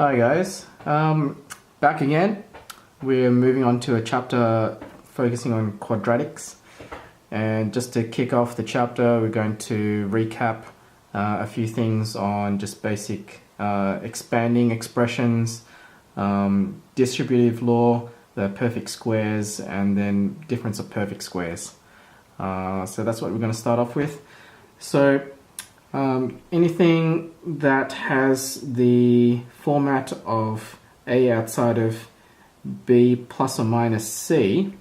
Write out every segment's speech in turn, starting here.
Hi guys, back again. We're moving on to a chapter focusing on quadratics, and just to kick off the chapter we're going to recap a few things on just basic expanding expressions, distributive law, the perfect squares, and then difference of perfect squares. So that's what we're going to start off with. So anything that has the format of A outside of B plus or minus C,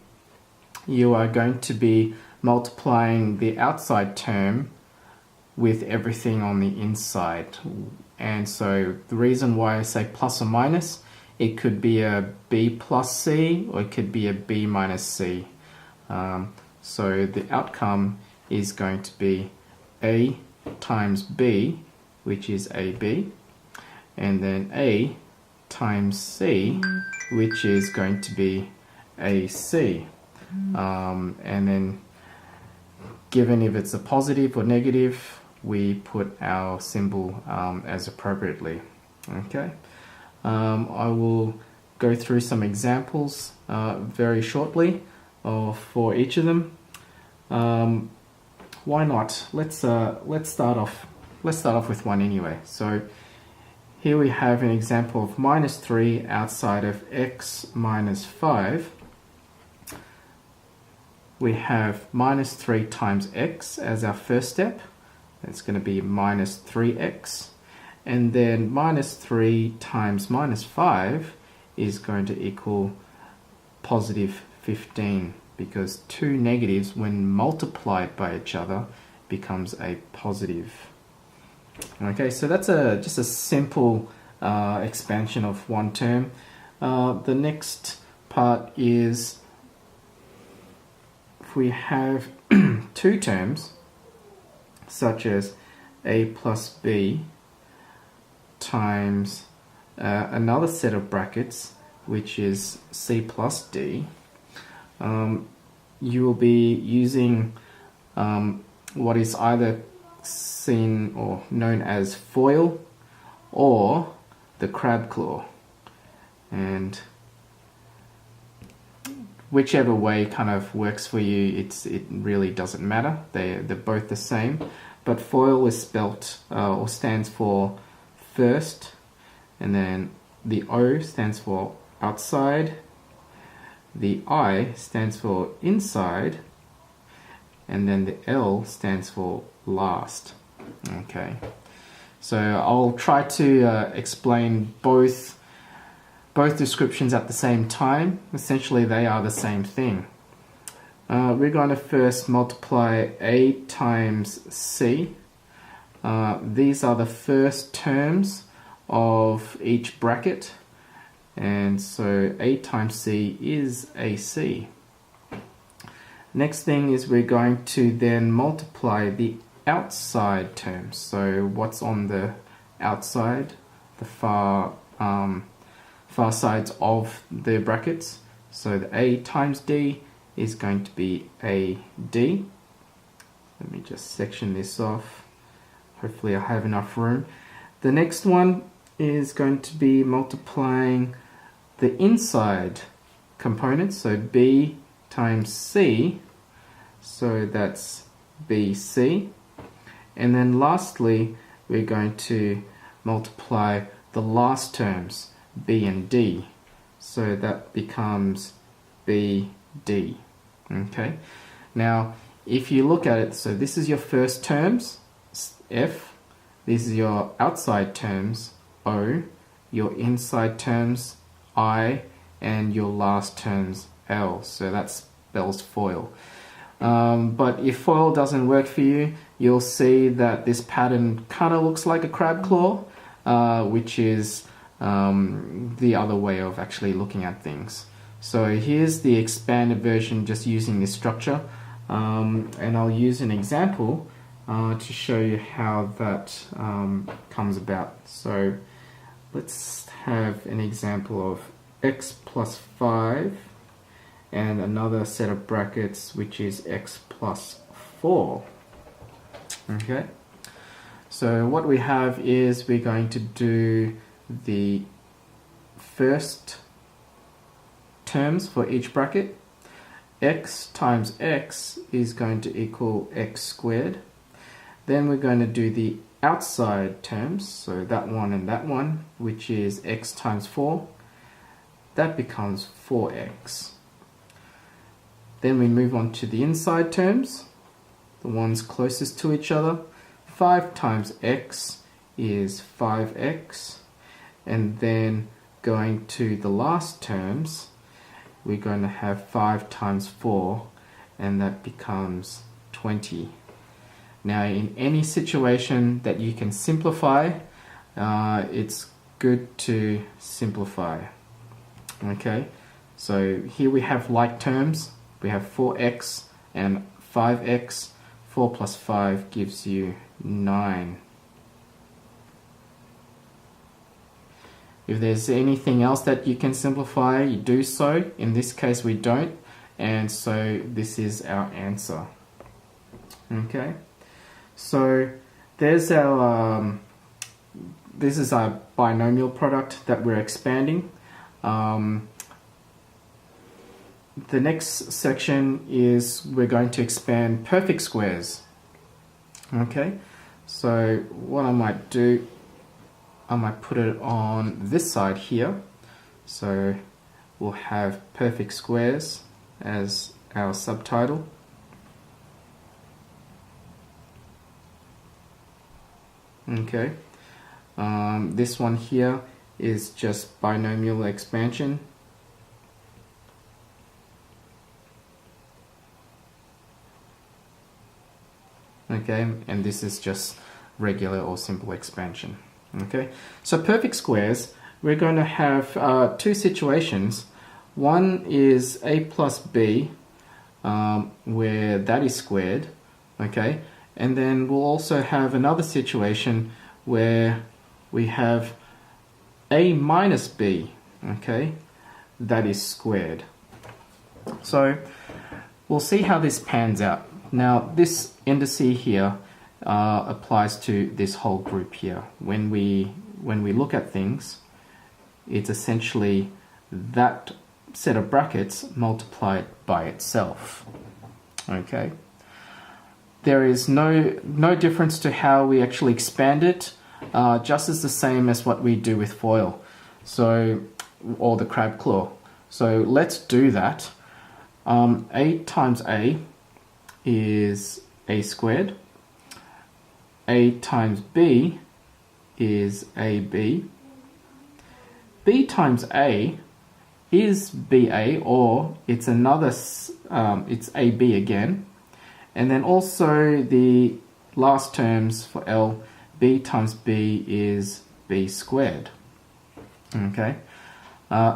you are going to be multiplying the outside term with everything on the inside. And so the reason why I say plus or minus, it could be a B plus C or it could be a B minus C. So the outcome is going to be A times B, which is AB, and then A times C, which is going to be AC. And then given if it's a positive or negative, we put our symbol as appropriately. Okay, I will go through some examples very shortly for each of them. Why not? Let's start off with one anyway. So here we have an example of minus 3 outside of x minus 5. We have minus 3 times x as our first step. That's going to be minus 3x. And then minus 3 times minus 5 is going to equal positive 15, because two negatives, when multiplied by each other, becomes a positive. Okay, so that's just a simple expansion of one term. The next part is if we have two terms, such as a plus b times another set of brackets, which is c plus d, you will be using what is either seen or known as FOIL or the crab claw, and whichever way kind of works for you, it really doesn't matter. They're both the same, but FOIL is spelt or stands for first, and then the O stands for outside, the I stands for inside, and then the L stands for last. Okay, so I'll try to explain both descriptions at the same time. Essentially they are the same thing. We're going to first multiply A times C. These are the first terms of each bracket, and so A times C is AC. Next thing is we're going to then multiply the outside terms. So what's on the outside, the far sides of the brackets. So the A times D is going to be AD. Let me just section this off. Hopefully I have enough room. The next one is going to be multiplying the inside components, so B times C, so that's BC. And then lastly, we're going to multiply the last terms, B and D, so that becomes BD. Okay, now if you look at it, so this is your first terms, F, this is your outside terms, O, your inside terms, I, and your last terms, L. So that spells FOIL. But if FOIL doesn't work for you, you'll see that this pattern kind of looks like a crab claw, which is the other way of actually looking at things. So here's the expanded version just using this structure, and I'll use an example to show you how that comes about. So let's have an example of x plus 5 and another set of brackets which is x plus 4. Okay, so what we have is we're going to do the first terms for each bracket. X times x is going to equal x squared. Then we're going to do the outside terms, so that one and that one, which is x times 4. That becomes 4x. Then we move on to the inside terms, the ones closest to each other. 5 times x is 5x. And then going to the last terms, we're going to have 5 times 4, and that becomes 20. Now, in any situation that you can simplify, it's good to simplify. Okay, so here we have like terms. We have 4x and 5x. 4 plus 5 gives you 9. If there's anything else that you can simplify, you do so. In this case, we don't, and so this is our answer. Okay, so there's our this is our binomial product that we're expanding. The next section is we're going to expand perfect squares. Okay, so what I might do, I might put it on this side here. So we'll have perfect squares as our subtitle. Okay, this one here is just binomial expansion. Okay, and this is just regular or simple expansion. Okay, so perfect squares, we're going to have two situations. One is a plus b, where that is squared. Okay, and then we'll also have another situation where we have a minus b, okay, that is squared. So we'll see how this pans out. Now this indice here applies to this whole group here. When we look at things, it's essentially that set of brackets multiplied by itself. Okay. There is no difference to how we actually expand it, just as the same as what we do with FOIL, so, or the crab claw. So let's do that. A times a is a squared. A times b is ab. B times a is ba, or it's another, it's ab again. And then also the last terms for L, b times b is b squared. Okay,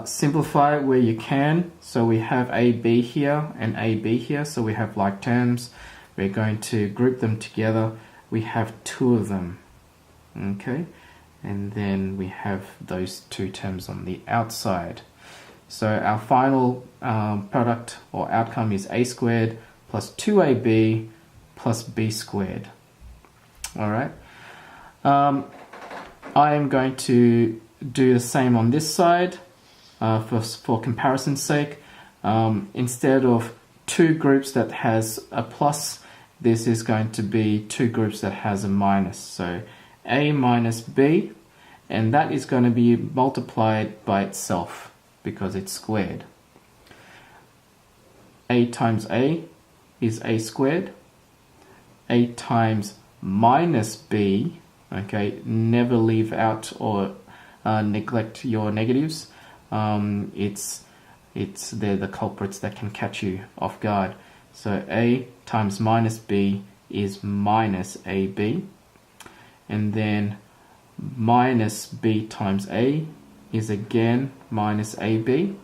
simplify where you can. So we have ab here and ab here, so we have like terms. We're going to group them together. We have two of them. Okay, and then we have those two terms on the outside. So our final product or outcome is a squared plus 2ab plus b squared. Alright. I am going to do the same on this side for comparison's sake. Instead of two groups that has a plus, this is going to be two groups that has a minus. So a minus b, and that is going to be multiplied by itself because it's squared. A times a is a squared. A times minus b, okay, never leave out or neglect your negatives. They're the culprits that can catch you off guard. So a times minus b is minus ab, and then minus b times a is again minus ab,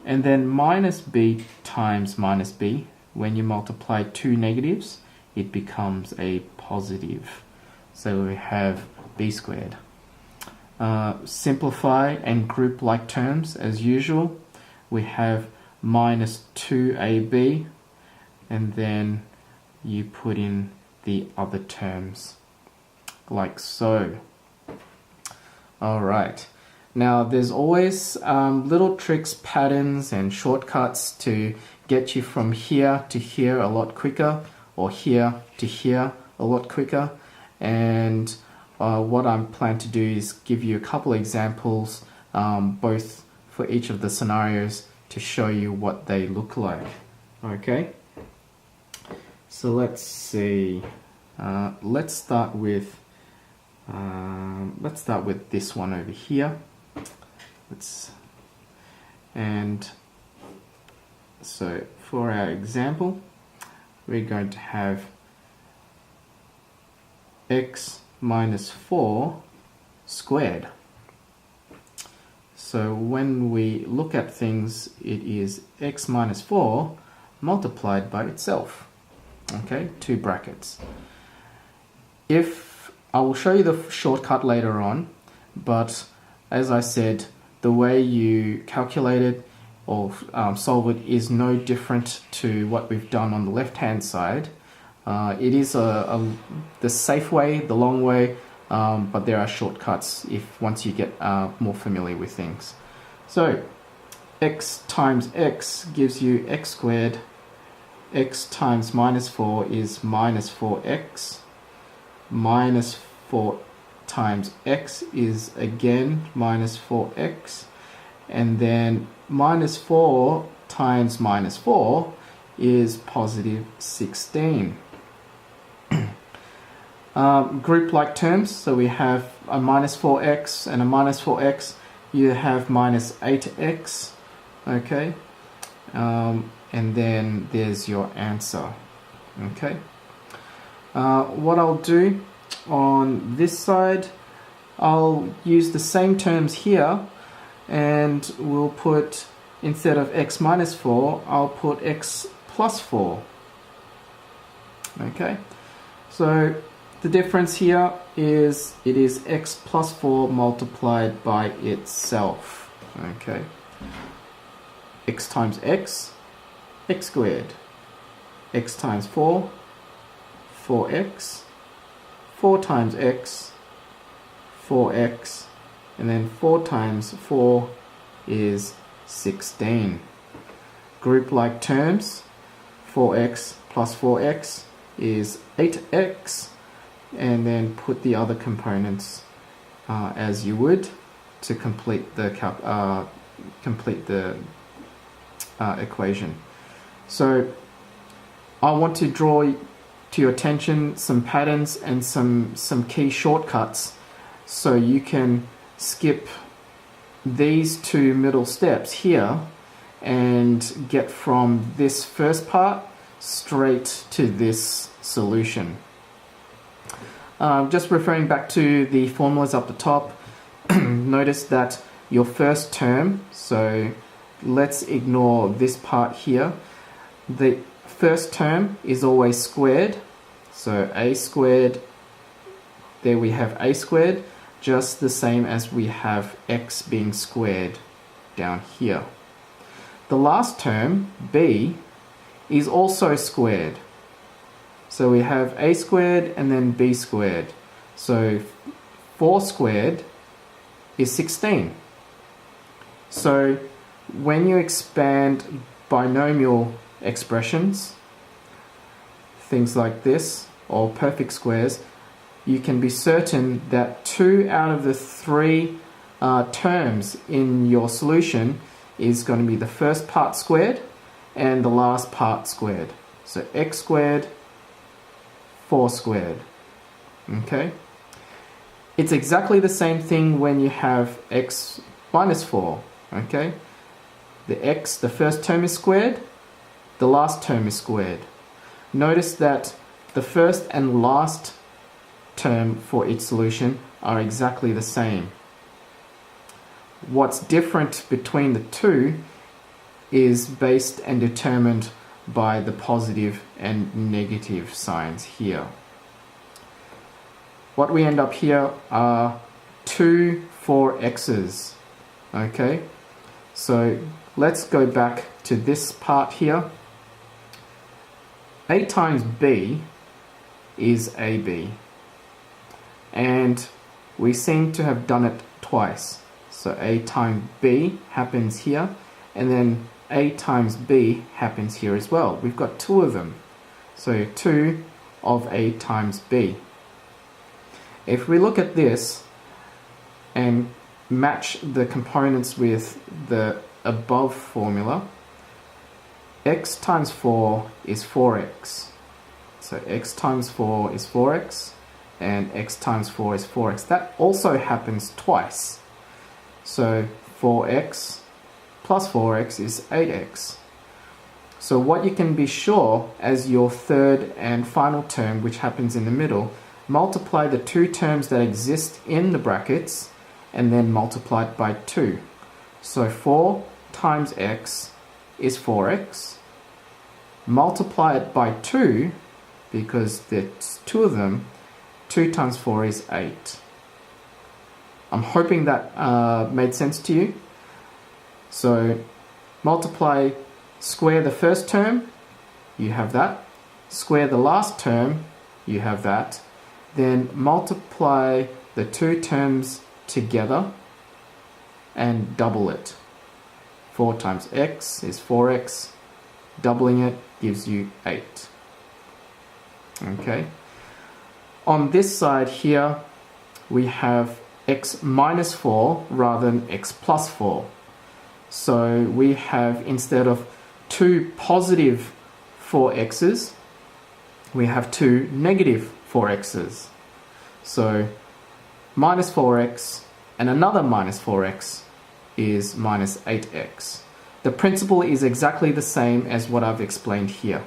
and then minus b times minus b, when you multiply two negatives, it becomes a positive. So we have b squared. Simplify and group like terms as usual. We have minus 2ab, and then you put in the other terms like so. Alright, Now, there's always little tricks, patterns, and shortcuts to get you from here to here a lot quicker, or here to here a lot quicker. And what I'm planning to do is give you a couple examples, both for each of the scenarios, to show you what they look like. Okay, so let's see. Let's start with this one over here. So for our example, we're going to have x minus 4 squared. So when we look at things, it is x minus 4 multiplied by itself. Okay, two brackets. If I will show you the shortcut later on, but as I said, the way you calculate it or solve it is no different to what we've done on the left-hand side. It is the safe way, the long way, but there are shortcuts once you get more familiar with things. So x times x gives you x squared. X times minus 4 is minus 4x. Minus 4 times x is again minus 4x. And then minus 4 times minus 4 is positive 16. Group-like terms, so we have a minus 4x and a minus 4x. You have minus 8x, okay? And then there's your answer, okay? What I'll do on this side, I'll use the same terms here, and we'll put, instead of x minus 4, I'll put x plus 4. Okay, so the difference here is it is x plus 4 multiplied by itself. Okay, x times x, x squared. X times 4, 4x. 4 times x, 4x. And then 4 times 4 is 16. Group-like terms, 4x plus 4x is 8x. And then put the other components as you would to complete the equation. So I want to draw to your attention some patterns and some key shortcuts so you can skip these two middle steps here and get from this first part straight to this solution. Just referring back to the formulas up the top, notice that your first term, so let's ignore this part here. The first term is always squared, so a squared, there we have a squared, just the same as we have x being squared down here. The last term, b, is also squared. So we have a squared and then b squared. So 4 squared is 16. So when you expand binomial expressions, things like this, or perfect squares, you can be certain that 2 out of the 3 terms in your solution is going to be the first part squared and the last part squared. So x squared, 4 squared. Okay? It's exactly the same thing when you have x minus 4. Okay? The first term is squared, the last term is squared. Notice that the first and last term for each solution are exactly the same. What's different between the two is based and determined by the positive and negative signs here. What we end up here are 2 4x's. Okay, so let's go back to this part here. A times b is ab, and we seem to have done it twice. So a times b happens here, and then a times b happens here as well. We've got two of them. So 2 of a times b. If we look at this and match the components with the above formula, x times 4 is 4x. So x times 4 is 4x, and x times 4 is 4x. That also happens twice. So 4x plus 4x is 8x. So what you can be sure as your third and final term, which happens in the middle, multiply the two terms that exist in the brackets and then multiply it by 2. So 4 times x is 4x. Multiply it by 2, because there's two of them. 2 times 4 is 8. I'm hoping that made sense to you. So square the first term, you have that. Square the last term, you have that. Then multiply the two terms together and double it. 4 times x is 4x. Doubling it gives you 8. Okay. On this side here, we have x minus 4 rather than x plus 4. So we have, instead of 2 positive 4x's, we have 2 negative 4x's. So minus 4x and another minus 4x is minus 8x. The principle is exactly the same as what I've explained here.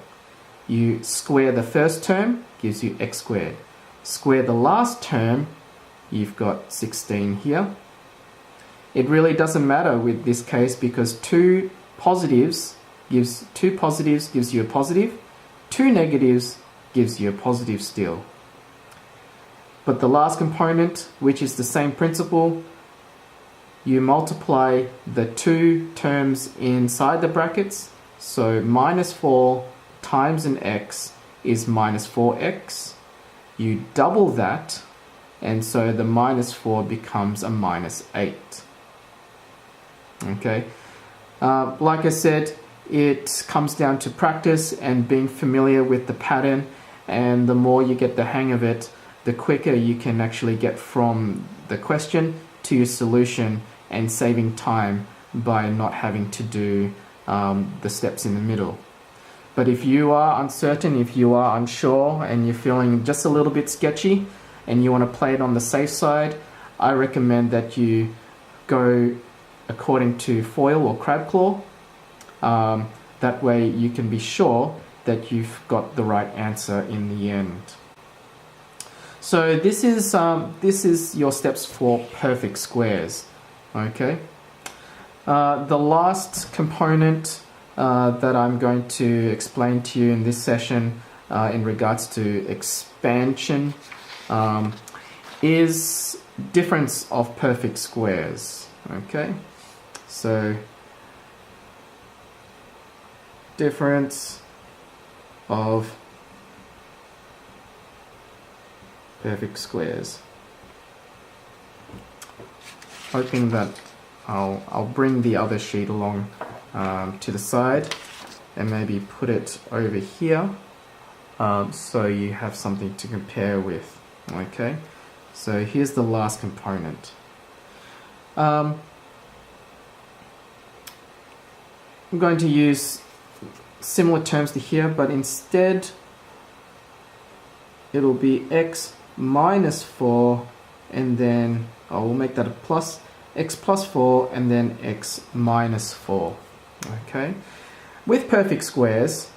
You square the first term, gives you x squared. Square the last term, you've got 16 here. It really doesn't matter with this case, because 2 positives gives you a positive, 2 negatives gives you a positive still. But the last component, which is the same principle, you multiply the two terms inside the brackets. So minus 4 times an x is minus 4x. You double that, and so the minus 4 becomes a minus 8. Okay, like I said, it comes down to practice and being familiar with the pattern, and the more you get the hang of it, the quicker you can actually get from the question to your solution, and saving time by not having to do the steps in the middle. But if you are uncertain, if you are unsure, and you're feeling just a little bit sketchy, and you want to play it on the safe side, I recommend that you go according to FOIL or crab claw. That way you can be sure that you've got the right answer in the end. So this is your steps for perfect squares. Okay. The last component that I'm going to explain to you in this session in regards to expansion is difference of perfect squares. Okay, so difference of perfect squares. Hoping that I'll bring the other sheet along to the side and maybe put it over here so you have something to compare with. Okay, so here's the last component. I'm going to use similar terms to here, but instead it'll be x minus 4, and then I will make that a plus, x plus 4, and then x minus 4. Okay, with perfect squares,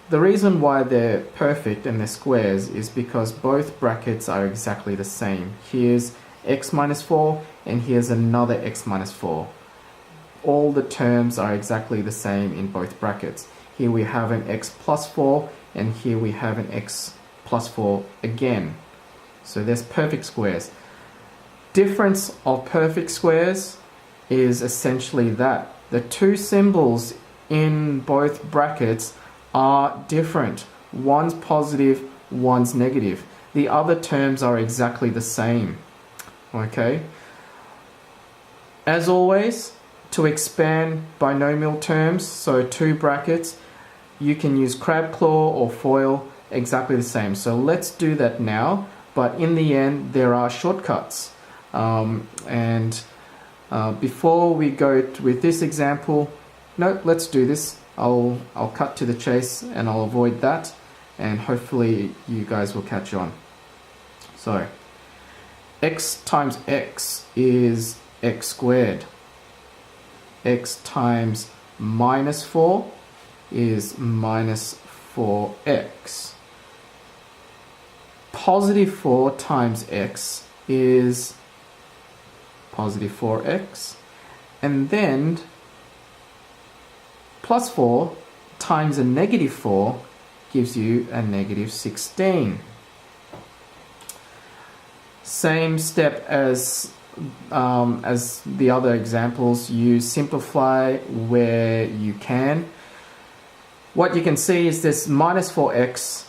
the reason why they're perfect and they're squares is because both brackets are exactly the same. Here's x minus 4, and here's another x minus 4. All the terms are exactly the same in both brackets. Here we have an x plus 4, and here we have an x plus 4 again. So there's perfect squares. Difference of perfect squares is essentially that the two symbols in both brackets are different. One's positive, one's negative. The other terms are exactly the same. Okay? As always, to expand binomial terms, so two brackets, you can use crab claw or FOIL, exactly the same. So let's do that now, but in the end there are shortcuts. Before we go with this example, no, let's do this. I'll cut to the chase and I'll avoid that, and hopefully you guys will catch on. So x times x is x squared. X times minus 4 is minus 4x. Positive 4 times x is positive 4x. And then plus 4 times a negative 4 gives you a negative 16. Same step as the other examples. You simplify where you can. What you can see is this minus 4x,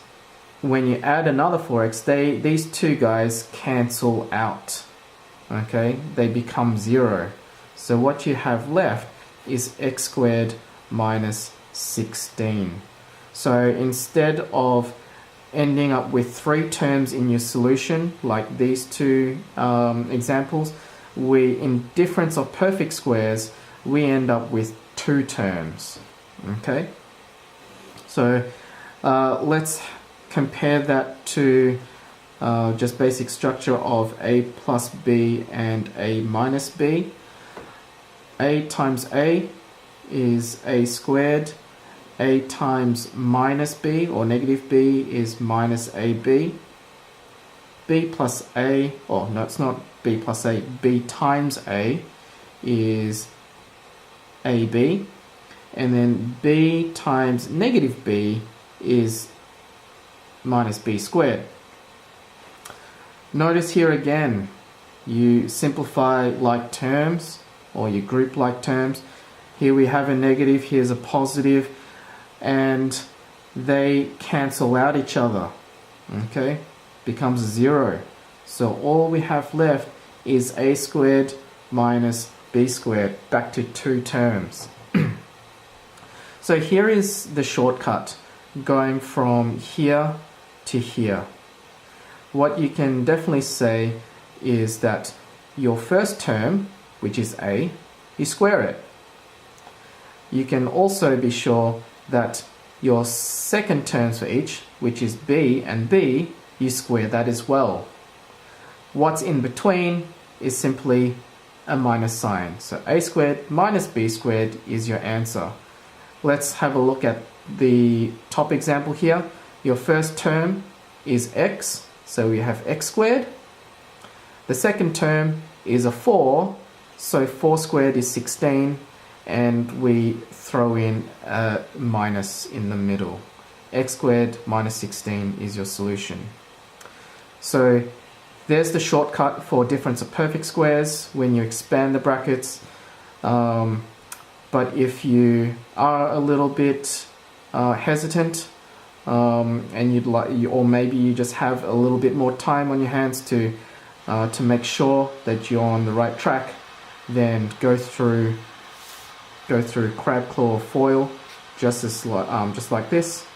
when you add another 4x, these two guys cancel out. Okay, they become 0. So what you have left is x squared minus 16. So instead of ending up with 3 terms in your solution, like these two examples, in difference of perfect squares, we end up with 2 terms. Okay, so let's compare that to just basic structure of a plus b and a minus b. A times a is a squared. A times minus b or negative b is minus ab. B plus a, oh no, it's not b plus a, b times a is ab. And then b times negative b is minus b squared. Notice here again, you simplify like terms, or you group like terms. Here we have a negative, here's a positive, and they cancel out each other. Okay, becomes 0. So all we have left is a squared minus b squared, back to 2 terms. So here is the shortcut going from here to here. What you can definitely say is that your first term, which is a, you square it. You can also be sure that your second terms for each, which is b and b, you square that as well. What's in between is simply a minus sign. So a squared minus b squared is your answer. Let's have a look at the top example here. Your first term is x, so we have x squared. The second term is a 4, so 4 squared is 16, and we throw in a minus in the middle. X squared minus 16 is your solution. So there's the shortcut for difference of perfect squares when you expand the brackets. But if you are a little bit hesitant, and you'd like, or maybe you just have a little bit more time on your hands to make sure that you're on the right track, then go through crab claw foil, just like this,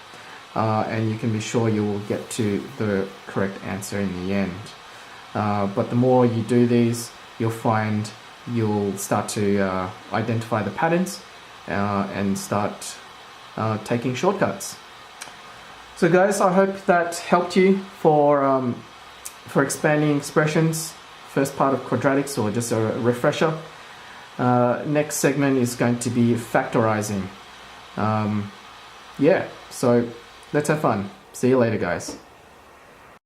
and you can be sure you will get to the correct answer in the end. But the more you do these, you'll find you'll start to identify the patterns and start taking shortcuts. So guys, I hope that helped you for expanding expressions, first part of quadratics, or just a refresher. Next segment is going to be factorizing. Yeah, so let's have fun. See you later, guys.